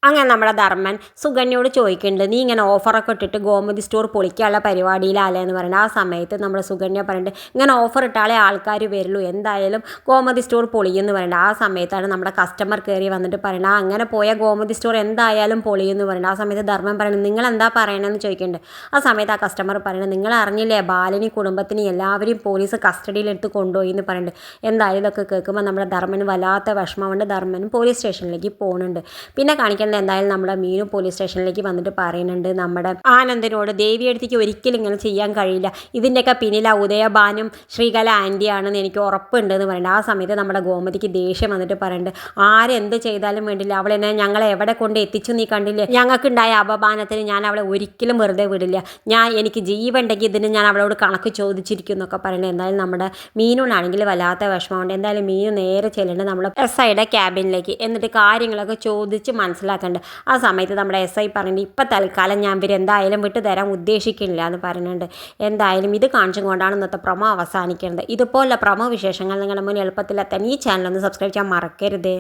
അങ്ങനെ നമ്മുടെ ധർമ്മൻ സുകന്യോട് ചോദിക്കുന്നുണ്ട്, നീ ഇങ്ങനെ ഓഫറൊക്കെ ഇട്ടിട്ട് ഗോമതി സ്റ്റോർ പൊളിക്കാനുള്ള പരിപാടിയിലല്ലേ എന്ന് പറയുന്നത്. ആ സമയത്ത് നമ്മുടെ സുകന്യ പറയുന്നുണ്ട്, ഇങ്ങനെ ഓഫർ ഇട്ടാലേ ആൾക്കാർ വരുള്ളൂ, എന്തായാലും ഗോമതി സ്റ്റോർ പൊളിയെന്ന് പറയുന്നത്. ആ സമയത്താണ് നമ്മുടെ കസ്റ്റമർ കയറി വന്നിട്ട് പറയുന്നത്, അങ്ങനെ പോയാൽ ഗോമതി സ്റ്റോർ എന്തായാലും പൊളിയെന്ന് പറയുന്നത്. ആ സമയത്ത് ധർമ്മൻ പറയുന്നത്, നിങ്ങൾ എന്താ പറയണമെന്ന് ചോദിക്കുന്നുണ്ട്. ആ സമയത്ത് ആ കസ്റ്റമർ പറയുന്നത്, നിങ്ങൾ അറിഞ്ഞില്ലേ ബാലിനി കുടുംബത്തിന് എല്ലാവരെയും പോലീസ് കസ്റ്റഡിയിലെടുത്ത് കൊണ്ടുപോയി എന്ന് പറയുന്നുണ്ട്. എന്തായാലും ഇതൊക്കെ കേൾക്കുമ്പോൾ നമ്മുടെ ധർമ്മന് വല്ലാത്ത വിഷമമുണ്ട്. ധർമ്മനും പോലീസ് സ്റ്റേഷനിലേക്ക് പോകുന്നുണ്ട്. പിന്നെ കാണിക്കേണ്ടത് എന്തായാലും നമ്മുടെ മീനു പോലീസ് സ്റ്റേഷനിലേക്ക് വന്നിട്ട് പറയുന്നുണ്ട്, നമ്മുടെ ആനന്ദിനോട് ദേവിയെടുത്തേക്ക് ഒരിക്കലും ഇങ്ങനെ ചെയ്യാൻ കഴിയില്ല, ഇതിൻ്റെയൊക്കെ പിന്നിൽ ഉദയഭാനും ശ്രീകല ആൻറ്റിയാണെന്ന് എനിക്ക് ഉറപ്പുണ്ട് എന്ന് പറയുന്നത്. ആ സമയത്ത് നമ്മുടെ ഗോമതിക്ക് ദേഷ്യം വന്നിട്ട് പറയുന്നുണ്ട്, ആരെന്ത് ചെയ്താലും വേണ്ടില്ല, അവളെന്നെ ഞങ്ങളെ എവിടെ കൊണ്ട് എത്തിച്ചു നീ കണ്ടില്ലേ, ഞങ്ങൾക്കുണ്ടായ അപമാനത്തിന് ഞാൻ അവളെ ഒരിക്കലും വെറുതെ വിടില്ല, എനിക്ക് ജീവനുണ്ടെങ്കിൽ ഇതിന് ഞാൻ അവളോട് കണക്ക് ചോദിച്ചിരിക്കും എന്നൊക്കെ പറയുന്നത്. എന്തായാലും നമ്മുടെ മീനുനാണെങ്കിൽ വല്ലാത്ത വിഷമമുണ്ട്. എന്തായാലും മീനു നേരെ ചെല്ലുന്നുണ്ട് നമ്മുടെ SIയുടെ ക്യാബിനിലേക്ക്. എന്നിട്ട് കാര്യങ്ങളൊക്കെ ചോദിച്ച് മനസ്സിലാക്കേണ്ട. ആ സമയത്ത് നമ്മുടെ SI പറയുന്നുണ്ട്, ഇപ്പം തൽക്കാലം ഞാൻ ഇവരെന്തായാലും വിട്ടു തരാൻ ഉദ്ദേശിക്കുന്നില്ല എന്ന് പറയുന്നുണ്ട്. എന്തായാലും ഇത് കാണിച്ചും കൊണ്ടാണ് ഇന്നത്തെ പ്രൊമോ അവസാനിക്കുന്നത്. ഇതുപോലുള്ള പ്രൊമോ വിശേഷങ്ങൾ നിങ്ങളുടെ മുന്നിൽ എളുപ്പത്തിലെത്താൻ ഈ ചാനൽ ഒന്ന് സബ്സ്ക്രൈബ് ചെയ്യാൻ മറക്കരുത്.